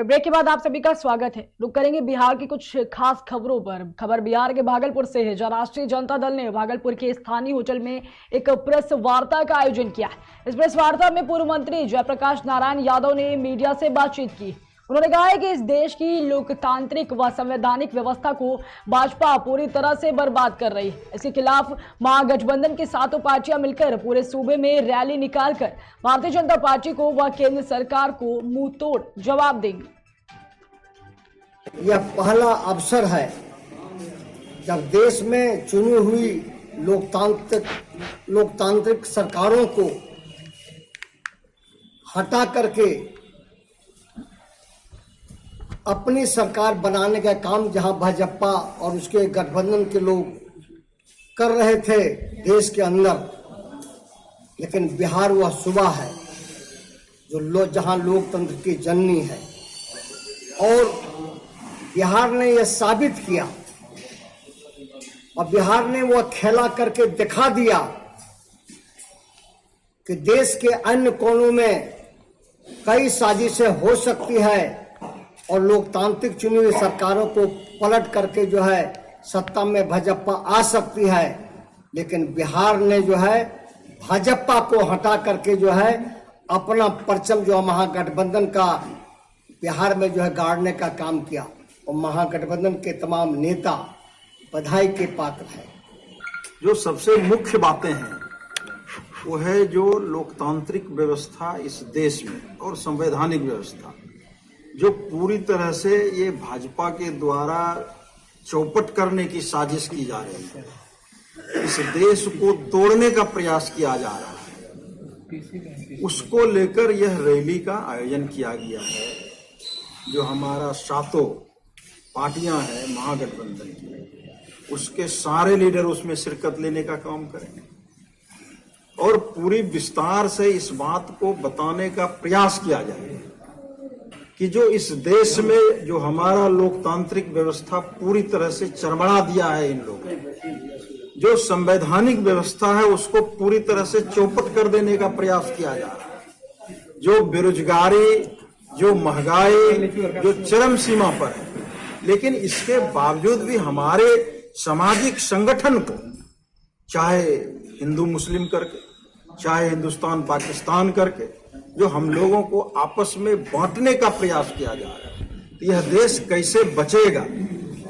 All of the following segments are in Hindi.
ब्रेक के बाद आप सभी का स्वागत है। रुक करेंगे बिहार की कुछ खास खबरों पर। खबर बिहार के भागलपुर से है, जहां राष्ट्रीय जनता दल ने भागलपुर के स्थानीय होटल में एक प्रेस वार्ता का आयोजन किया। इस प्रेस वार्ता में पूर्व मंत्री जयप्रकाश नारायण यादव ने मीडिया से बातचीत की। उन्होंने कहा है कि इस देश की लोकतांत्रिक व संवैधानिक व्यवस्था को भाजपा पूरी तरह से बर्बाद कर रही है। इसके खिलाफ महागठबंधन की सातों पार्टियां मिलकर पूरे सूबे में रैली निकालकर भारतीय जनता पार्टी को व केंद्र सरकार को मुंह तोड़ जवाब देंगी। यह पहला अवसर है जब देश में चुनी हुई लोकतांत्रिक सरकारों को हटा करके अपनी सरकार बनाने का काम जहां भाजपा और उसके गठबंधन के लोग कर रहे थे देश के अंदर, लेकिन बिहार वह सूबा है जो जहां लोकतंत्र की जननी है। और बिहार ने यह साबित किया और बिहार ने वह खेला करके दिखा दिया कि देश के अन्य कोनों में कई साजिशें हो सकती है और लोकतांत्रिक चुनी हुई सरकारों को पलट करके जो है सत्ता में भाजपा आ सकती है। लेकिन बिहार ने जो है भाजपा को हटा करके जो है अपना परचम जो महागठबंधन का बिहार में जो है गाड़ने का काम किया और महागठबंधन के तमाम नेता बधाई के पात्र हैं। जो सबसे मुख्य बातें हैं वो है जो लोकतांत्रिक व्यवस्था इस देश में और संवैधानिक व्यवस्था जो पूरी तरह से ये भाजपा के द्वारा चौपट करने की साजिश की जा रही है, इस देश को तोड़ने का प्रयास किया जा रहा है, उसको लेकर यह रैली का आयोजन किया गया है। जो हमारा सातों पार्टियां हैं महागठबंधन की, उसके सारे लीडर उसमें शिरकत लेने का काम करेंगे और पूरी विस्तार से इस बात को बताने का प्रयास किया जाएगा कि जो इस देश में जो हमारा लोकतांत्रिक व्यवस्था पूरी तरह से चरमरा दिया है इन लोगों ने, जो संवैधानिक व्यवस्था है उसको पूरी तरह से चौपट कर देने का प्रयास किया जा रहा है। जो बेरोजगारी, जो महंगाई जो चरम सीमा पर है, लेकिन इसके बावजूद भी हमारे सामाजिक संगठन को, चाहे हिंदू मुस्लिम करके, चाहे हिंदुस्तान पाकिस्तान करके, जो हम लोगों को आपस में बांटने का प्रयास किया जा रहा है, तो यह देश कैसे बचेगा,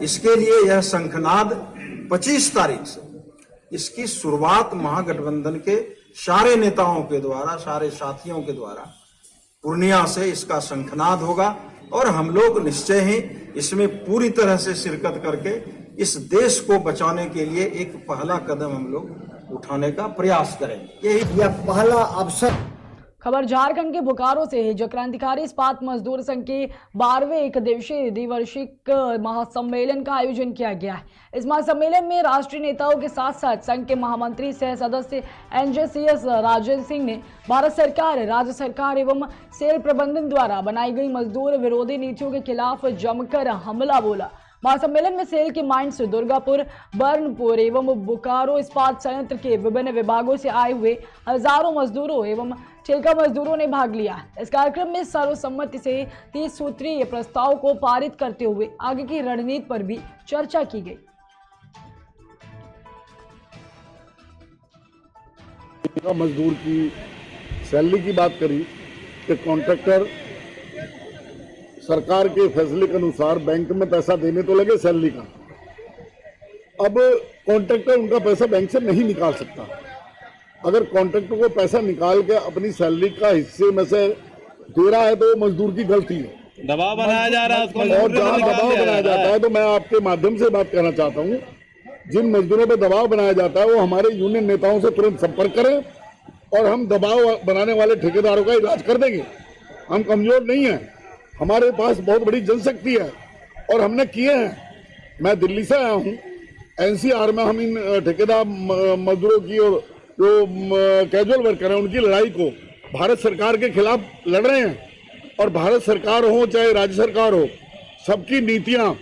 इसके लिए यह शंखनाद 25 तारीख से इसकी शुरुआत महागठबंधन के सारे नेताओं के द्वारा, सारे साथियों के द्वारा पूर्णिया से इसका शंखनाद होगा और हम लोग निश्चय ही इसमें पूरी तरह से शिरकत करके इस देश को बचाने के लिए एक पहला कदम हम लोग उठाने का प्रयास करेंगे। यह पहला अवसर। खबर झारखंड के बोकारो से है, जो क्रांतिकारी इस्पात मजदूर संघ के 12वें एक दिवसीय द्विवार्षिक महासम्मेलन का आयोजन किया गया है। इस महासम्मेलन में राष्ट्रीय नेताओं के साथ साथ संघ के महामंत्री सह सदस्य एनजेसीएस राजेंद्र सिंह ने भारत सरकार, राज्य सरकार एवं सेल प्रबंधन द्वारा बनाई गई मजदूर विरोधी नीतियों के खिलाफ जमकर हमला बोला। महासम्मेलन में सेल के माइंस, दुर्गापुर, बर्नपुर एवं बोकारो इस्पात संयंत्र के विभिन्न विभागों से आए हुए हजारों मजदूरों एवं ठेका मजदूरों ने भाग लिया। इस कार्यक्रम में सर्वसम्मति से 30 सूत्रीय प्रस्ताव को पारित करते हुए आगे की रणनीति पर भी चर्चा की गई। मजदूर की सैलरी की बात करी कि कॉन्ट्रैक्टर सरकार के फैसले के अनुसार बैंक में पैसा देने तो लगे सैलरी का, अब कॉन्ट्रैक्टर उनका पैसा बैंक से नहीं निकाल सकता। अगर कॉन्ट्रैक्टर को पैसा निकाल के अपनी सैलरी का हिस्से में से दे रहा है तो मजदूर की गलती है, दबाव बनाया जा रहा है उसको, और जहाँ दबाव बनाया जाता है तो मैं आपके माध्यम से बात कहना चाहता हूँ, जिन मजदूरों पर दबाव बनाया जाता है वो हमारे यूनियन नेताओं से तुरंत संपर्क करें और हम दबाव बनाने वाले ठेकेदारों का इलाज कर देंगे। हम कमजोर नहीं हैं, हमारे पास बहुत बड़ी जनशक्ति है और हमने किए हैं। मैं दिल्ली से आया हूँ, एनसीआर में हम इन ठेकेदार मजदूरों की और जो कैजुअल वर्कर हैं उनकी लड़ाई को भारत सरकार के खिलाफ लड़ रहे हैं। और भारत सरकार हो चाहे राज्य सरकार हो, सबकी नीतियां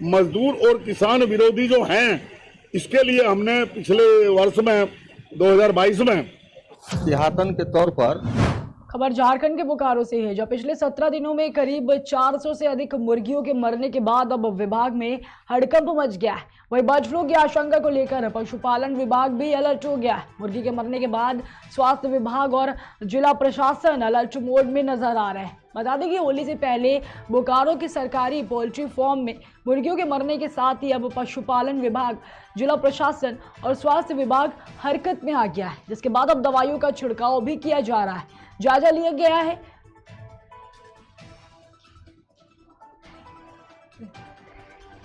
मजदूर और किसान विरोधी जो हैं, इसके लिए हमने पिछले वर्ष में 2022 में देहातन के तौर पर खबर झारखंड के बोकारो से है, जब पिछले 17 दिनों में करीब 400 से अधिक मुर्गियों के मरने के बाद अब विभाग में हड़कंप मच गया है। वहीं बर्ड फ्लू की आशंका को लेकर पशुपालन विभाग भी अलर्ट हो गया है। मुर्गी के मरने के बाद स्वास्थ्य विभाग और जिला प्रशासन अलर्ट मोड में नजर आ रहे हैं। बता दें कि होली से पहले बोकारो के सरकारी पोल्ट्री फार्म में मुर्गियों के मरने के साथ ही अब पशुपालन विभाग, जिला प्रशासन और स्वास्थ्य विभाग हरकत में आ गया है, जिसके बाद अब दवाइयों का छिड़काव भी किया जा रहा है। जायजा लिया गया है।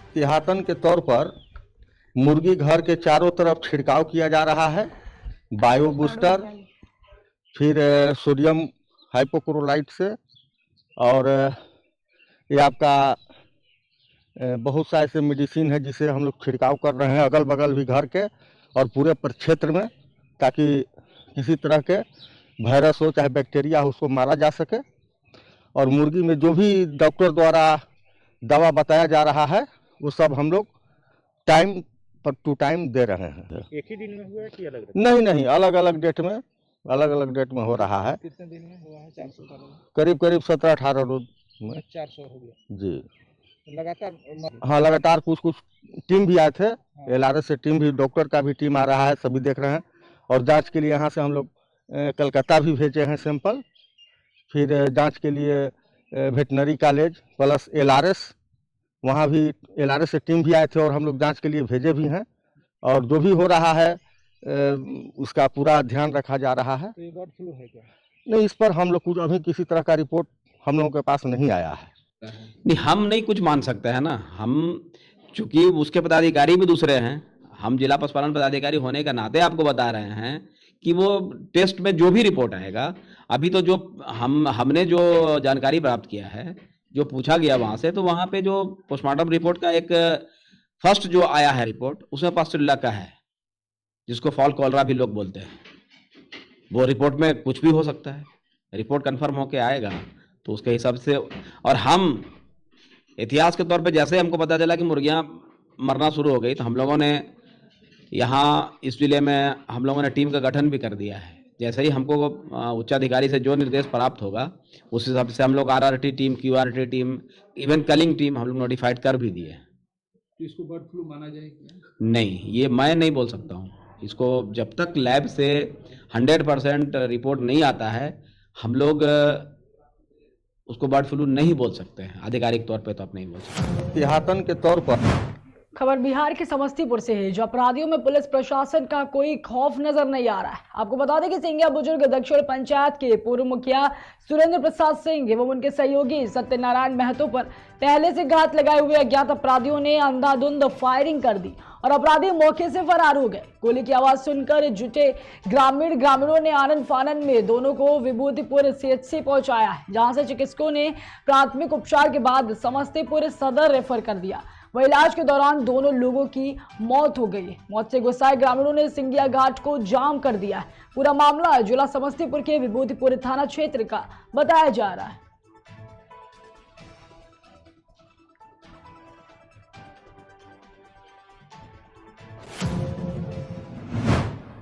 एहतियातन के तौर पर मुर्गी घर के चारों तरफ छिड़काव किया जा रहा है। बायो बूस्टर, फिर सोडियम हाइपोक्लोराइट से, और ये आपका बहुत सा ऐसे मेडिसिन है जिसे हम लोग छिड़काव कर रहे हैं अगल बगल भी घर के और पूरे परिक्षेत्र में, ताकि किसी तरह के वायरस हो चाहे बैक्टीरिया हो उसको मारा जा सके। और मुर्गी में जो भी डॉक्टर द्वारा दवा बताया जा रहा है वो सब हम लोग टाइम पर टू टाइम दे रहे हैं। एक ही दिन में हुआ है कि अलग अलग? नहीं, अलग अलग डेट में हो रहा है। कितने दिन में हुआ है? 400 का करीब 17-18 रोज में 400 हो गया जी। लगातार? हाँ, लगातार कुछ टीम भी आए थे। LRS से टीम भी, डॉक्टर का भी टीम आ रहा है, सभी देख रहे हैं। और जांच के लिए यहाँ से हम लोग कलकत्ता भी भेजे हैं सैंपल, फिर जांच के लिए वेटनरी कॉलेज प्लस LRS, वहाँ भी LRS से टीम भी आए थे और हम लोग जांच के लिए भेजे भी हैं। और जो भी हो रहा है उसका पूरा ध्यान रखा जा रहा है। तो ये बर्ड फ्लू है क्या? नहीं, इस पर हम लोग कुछ अभी किसी तरह का रिपोर्ट हम लोगों के पास नहीं आया है। नहीं, हम नहीं कुछ मान सकते हैं ना। हम चूंकि उसके पदाधिकारी भी दूसरे हैं, हम जिला पशुपालन पदाधिकारी होने का नाते आपको बता रहे हैं कि वो टेस्ट में जो भी रिपोर्ट आएगा, अभी तो जो हमने जो जानकारी प्राप्त किया है, जो पूछा गया वहाँ से, तो वहाँ पे जो पोस्टमार्टम रिपोर्ट का एक फर्स्ट जो आया है रिपोर्ट, उसमें पास्टुरिल्ला का है, जिसको फॉल कॉलरा भी लोग बोलते हैं। वो रिपोर्ट में कुछ भी हो सकता है, रिपोर्ट कंफर्म होके आएगा तो उसके हिसाब से। और हम इतिहास के तौर पे जैसे हमको पता चला कि मुर्गियां मरना शुरू हो गई, तो हम लोगों ने यहाँ इस जिले में हम लोगों ने टीम का गठन भी कर दिया है। जैसे ही हमको उच्चाधिकारी से जो निर्देश प्राप्त होगा उस हिसाब से हम लोग RRT team, QRT team, even culling team हम लोग नोटिफाइड कर भी दिए। तो इसको बर्ड फ्लू माना जाएगा? नहीं, ये मैं नहीं बोल सकता हूँ। इसको जब तक लैब से 100% रिपोर्ट नहीं आता है, हम लोग उसको बर्ड फ्लू नहीं बोल सकते हैं। आधिकारिक तौर पे तो आप नहीं बोल सकते। एहतियातन के तौर पर खबर बिहार के समस्तीपुर से है, जो अपराधियों में पुलिस प्रशासन का कोई खौफ नजर नहीं आ रहा है। आपको बता दें कि सिंघिया बुजुर्ग दक्षिण पंचायत के पूर्व मुखिया सुरेंद्र प्रसाद सिंह एवं उनके सहयोगी सत्यनारायण महतो पर पहले से घात लगाए हुए अज्ञात अपराधियों ने अंधाधुंध फायरिंग कर दी और अपराधी मौके से फरार हो गए। गोली की आवाज सुनकर जुटे ग्रामीणों ने आनंद फानन में दोनों को विभूतिपुर CHC पहुंचाया है, जहां से चिकित्सकों ने प्राथमिक उपचार के बाद समस्तीपुर सदर रेफर कर दिया। वह इलाज के दौरान दोनों लोगों की मौत हो गई। मौत से गुस्साए ग्रामीणों ने सिंघिया घाट को जाम कर दिया। पूरा मामला जिला समस्तीपुर के विभूतिपुर थाना क्षेत्र का बताया जा रहा है।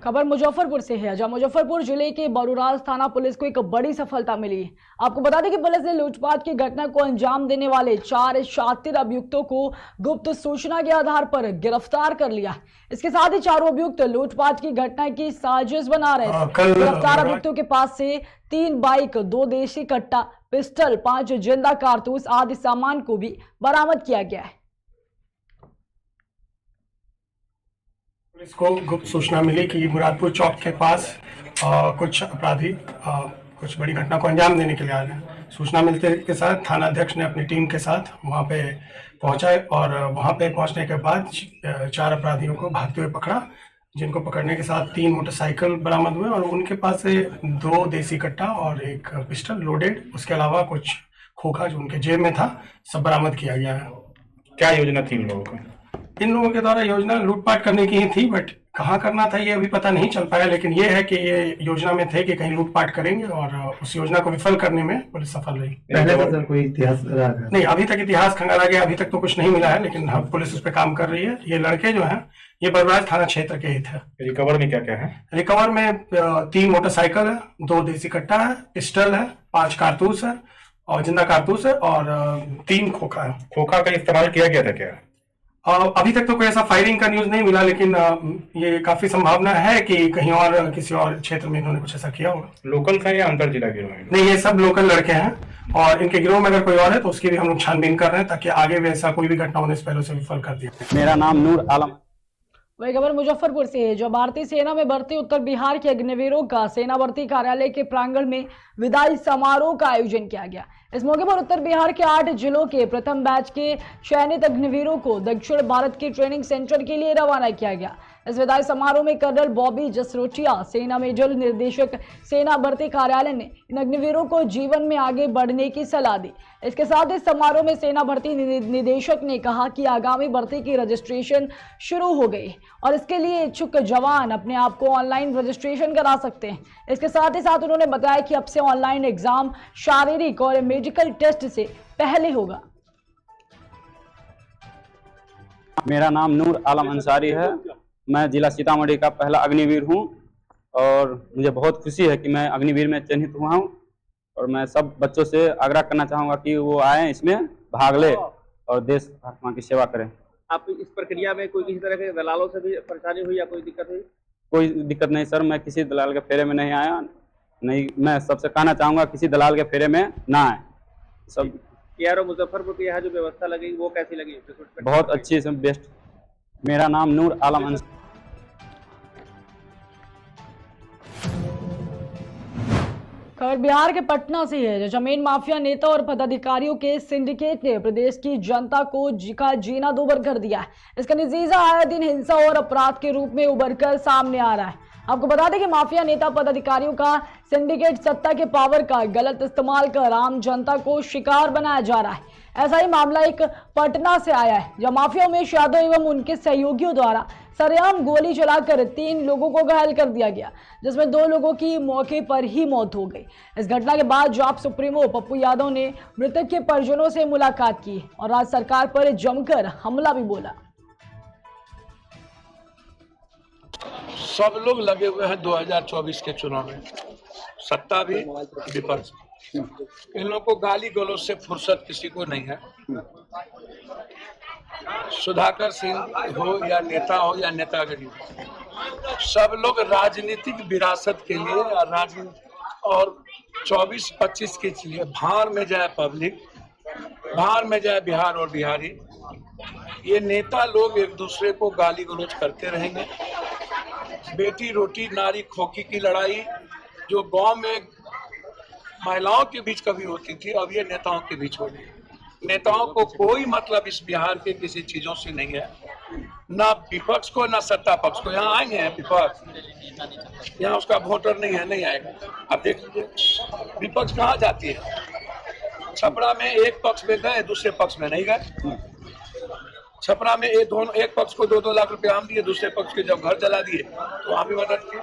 खबर मुजफ्फरपुर से है, जहां मुजफ्फरपुर जिले के बरूराज थाना पुलिस को एक बड़ी सफलता मिली है। आपको बता दें कि पुलिस ने लूटपाट की घटना को अंजाम देने वाले 4 शातिर अभियुक्तों को गुप्त सूचना के आधार पर गिरफ्तार कर लिया। इसके साथ ही चारों अभियुक्त लूटपाट की घटना की साजिश बना रहे थे। गिरफ्तार अभियुक्तों के पास से 3 बाइक, 2 देशी कट्टा, पिस्टल, 5 जिंदा कारतूस आदि सामान को भी बरामद किया गया है। पुलिस को गुप्त सूचना मिली कि मुरादपुर चौक के पास कुछ अपराधी कुछ बड़ी घटना को अंजाम देने के लिए आ रहे हैं। सूचना मिलते के साथ थाना अध्यक्ष ने अपनी टीम के साथ वहां पे पहुंचा और वहां पे पहुंचने के बाद 4 अपराधियों को भागते हुए पकड़ा, जिनको पकड़ने के साथ 3 मोटरसाइकिल बरामद हुए और उनके पास से 2 देसी कट्टा और 1 पिस्टल लोडेड, उसके अलावा कुछ खोखा जो उनके जेब में था, सब बरामद किया गया है। क्या योजना थी इन लोगों को? इन लोगों के द्वारा योजना लूटपाट करने की ही थी, बट कहाँ करना था ये अभी पता नहीं चल पाया। लेकिन ये है कि ये योजना में थे कि कहीं लूटपाट करेंगे और उस योजना को विफल करने में पुलिस सफल रही। पहले तो सर कोई इतिहास नहीं, अभी तक इतिहास खंगाला गया अभी तक तो कुछ नहीं मिला है, लेकिन पुलिस उस पर काम कर रही है। ये लड़के जो हैं ये बरराज थाना क्षेत्र के ही थे। रिकवर में क्या क्या है? रिकवर में 3 मोटरसाइकिल है, 2 देसी कट्टा है, पिस्टल है, 5 कारतूस है और जिंदा कारतूस है और 3 खोखा है। खोखा का इस्तेमाल किया गया था क्या? अभी तक तो कोई ऐसा फायरिंग का न्यूज नहीं मिला, लेकिन ये काफी संभावना है कि कहीं और किसी और क्षेत्र में इन्होंने कुछ ऐसा किया होगा। लोकल का या अंतर जिला गिरोह है? नहीं, ये सब लोकल लड़के हैं और इनके गिरोह में अगर कोई और है तो उसकी भी हम लोग छानबीन कर रहे हैं ताकि आगे भी ऐसा कोई भी घटना होने से पहले उसे विफल कर दिया। मेरा नाम नूर आलम। वही खबर मुजफ्फरपुर से है, जो भारतीय सेना में भर्ती उत्तर बिहार के अग्निवीरों का सेना भर्ती कार्यालय के प्रांगण में विदाई समारोह का आयोजन किया गया। इस मौके पर उत्तर बिहार के 8 जिलों के प्रथम बैच के चयनित अग्निवीरों को दक्षिण भारत के ट्रेनिंग सेंटर के लिए रवाना किया गया। इस विदाई समारोह में कर्नल बॉबी जसरोटिया, सेना मेजर निर्देशक सेना भर्ती कार्यालय ने इन अग्निवीरों को जीवन में आगे बढ़ने की सलाह दी। इसके साथ इस समारोह में सेना भर्ती निदेशक ने कहा कि आगामी भर्ती की रजिस्ट्रेशन शुरू हो गई और इसके लिए इच्छुक जवान अपने आप को ऑनलाइन रजिस्ट्रेशन करा सकते हैं। इसके साथ ही साथ उन्होंने बताया कि अब से ऑनलाइन एग्जाम शारीरिक और मेडिकल टेस्ट से पहले होगा। मेरा नाम नूर आलम अंसारी है। मैं जिला सीतामढ़ी का पहला अग्निवीर हूं और मुझे बहुत खुशी है कि मैं अग्निवीर में चयनित हुआ हूं और मैं सब बच्चों से आग्रह करना चाहूँगा कि वो आए, इसमें भाग ले और देश महात्मा की सेवा करें। आप इस प्रक्रिया में कोई किसी तरह के दलालों से भी परेशानी हुई या कोई दिक्कत हुई? कोई दिक्कत नहीं सर, मैं किसी दलाल के फेरे में नहीं आया। नहीं, मैं सबसे कहना चाहूँगा किसी दलाल के फेरे में ना आए। सब KRO मुजफ्फरपुर की यहाँ जो व्यवस्था लगी वो कैसी लगी? बहुत अच्छी, सब बेस्ट। मेरा नाम नूर आलम अंसारी। खबर बिहार के पटना से है, जो जमीन माफिया नेता और पदाधिकारियों के सिंडिकेट ने प्रदेश की जनता को जीना दोबर कर दिया है। इसका नतीजा आए दिन हिंसा और अपराध के रूप में उभरकर सामने आ रहा है। आपको बता दें कि माफिया नेता पदाधिकारियों का सिंडिकेट सत्ता के पावर का गलत इस्तेमाल कर आम जनता को शिकार बनाया जा रहा है। ऐसा ही मामला एक पटना से आया है, जहां माफिया उमेश यादव एवं उनके सहयोगियों द्वारा सरेआम गोली चलाकर 3 लोगों को घायल कर दिया गया, जिसमें 2 लोगों की मौके पर ही मौत हो गई। इस घटना के बाद जाप सुप्रीमो पप्पू यादव ने मृतक के परिजनों से मुलाकात की और राज्य सरकार पर जमकर हमला भी बोला। सब लोग लगे हुए हैं 2024 के चुनाव में, सत्ता भी विपक्ष। इन लोगों को गाली गलौज से फुर्सत किसी को नहीं है। सुधाकर सिंह हो या नेता हो या नेतागिरी, सब लोग राजनीतिक विरासत के लिए और 24-25 के लिए भाड़ में जाए पब्लिक, भाड़ में जाए बिहार और बिहारी। ये नेता लोग एक दूसरे को गाली गलौज करते रहेंगे। बेटी रोटी नारी खोखी की लड़ाई जो गांव में महिलाओं के बीच कभी होती थी, अब ये नेताओं के बीच हो रही है। नेताओं को कोई मतलब इस बिहार के किसी चीजों से नहीं है, ना विपक्ष को ना सत्ता पक्ष को। यहाँ आएंगे हैं विपक्ष, यहाँ उसका वोटर नहीं है, नहीं आएगा। अब देख लीजिए विपक्ष कहाँ जाती है। छपरा में एक पक्ष में गए, दूसरे पक्ष में नहीं गए। छपरा में एक पक्ष को 2-2 लाख रुपए आम दिए, दूसरे पक्ष के जब घर जला दिए तो वहां भी मदद की।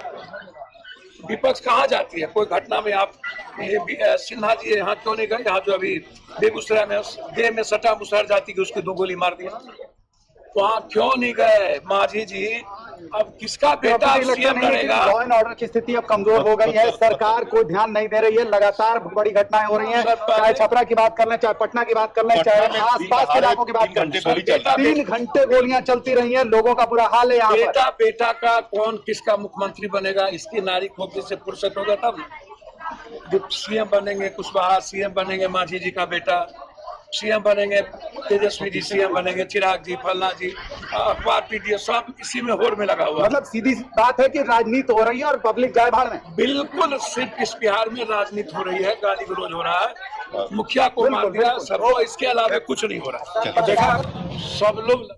विपक्ष कहाँ जाती है? कोई घटना में आप सिन्हा जी यहाँ क्यों नहीं गए? यहाँ जो अभी बेगूसराय में देह में सटा मुसहर जाति की उसकी 2 गोली मार दिया, वहाँ क्यों नहीं गए? माझी जी, अब किसका बेटा सीएम लड़ेगा? लॉ एंड ऑर्डर की स्थिति अब कमजोर हो गई है, सरकार कोई ध्यान नहीं दे रही है, लगातार बड़ी घटनाएं हो रही हैं, चाहे छपरा की बात कर लें, चाहे पटना की बात कर लें, चाहे आसपास के इलाकों की बात कर लें। 3 घंटे गोलियां चलती रही हैं, लोगों का बुरा हाल है। यहाँ बेटा का कौन किसका मुख्यमंत्री बनेगा, इसकी नारी खोपड़ी से फुर्सत होगा तब सीएम बनेंगे। कुशवाहा सीएम बनेंगे, माझी जी का बेटा सीएम बनेंगे, तेजस्वी जी सीएम बनेंगे, चिराग जी, फलना जी, अखबार पीटीए सब इसी में होड़ में लगा हुआ। मतलब सीधी बात है कि राजनीति हो रही है और पब्लिक जाए भाड़ में। बिल्कुल, सिर्फ इस बिहार में राजनीति हो रही है, गाली गलौज हो रहा है, मुखिया को मार दिया, सब। इसके अलावा कुछ नहीं हो रहा। देखा सब लोग।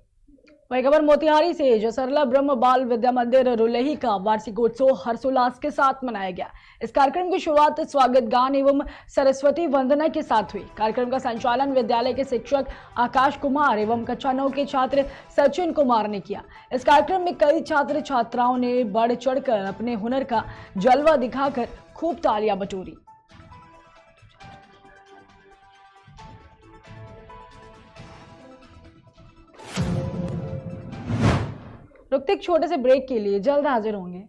वही खबर मोतिहारी से, जो सरला ब्रह्म बाल विद्या मंदिर रुलेही का वार्षिकोत्सव हर्षोल्लास के साथ मनाया गया। इस कार्यक्रम की शुरुआत स्वागत गान एवं सरस्वती वंदना के साथ हुई। कार्यक्रम का संचालन विद्यालय के शिक्षक आकाश कुमार एवं कक्षा 9 के छात्र सचिन कुमार ने किया। इस कार्यक्रम में कई छात्र छात्राओं ने बढ़ चढ़कर अपने हुनर का जलवा दिखाकर खूब तालियां बटोरी। रुकते एक छोटे से ब्रेक के लिए, जल्द हाजिर होंगे।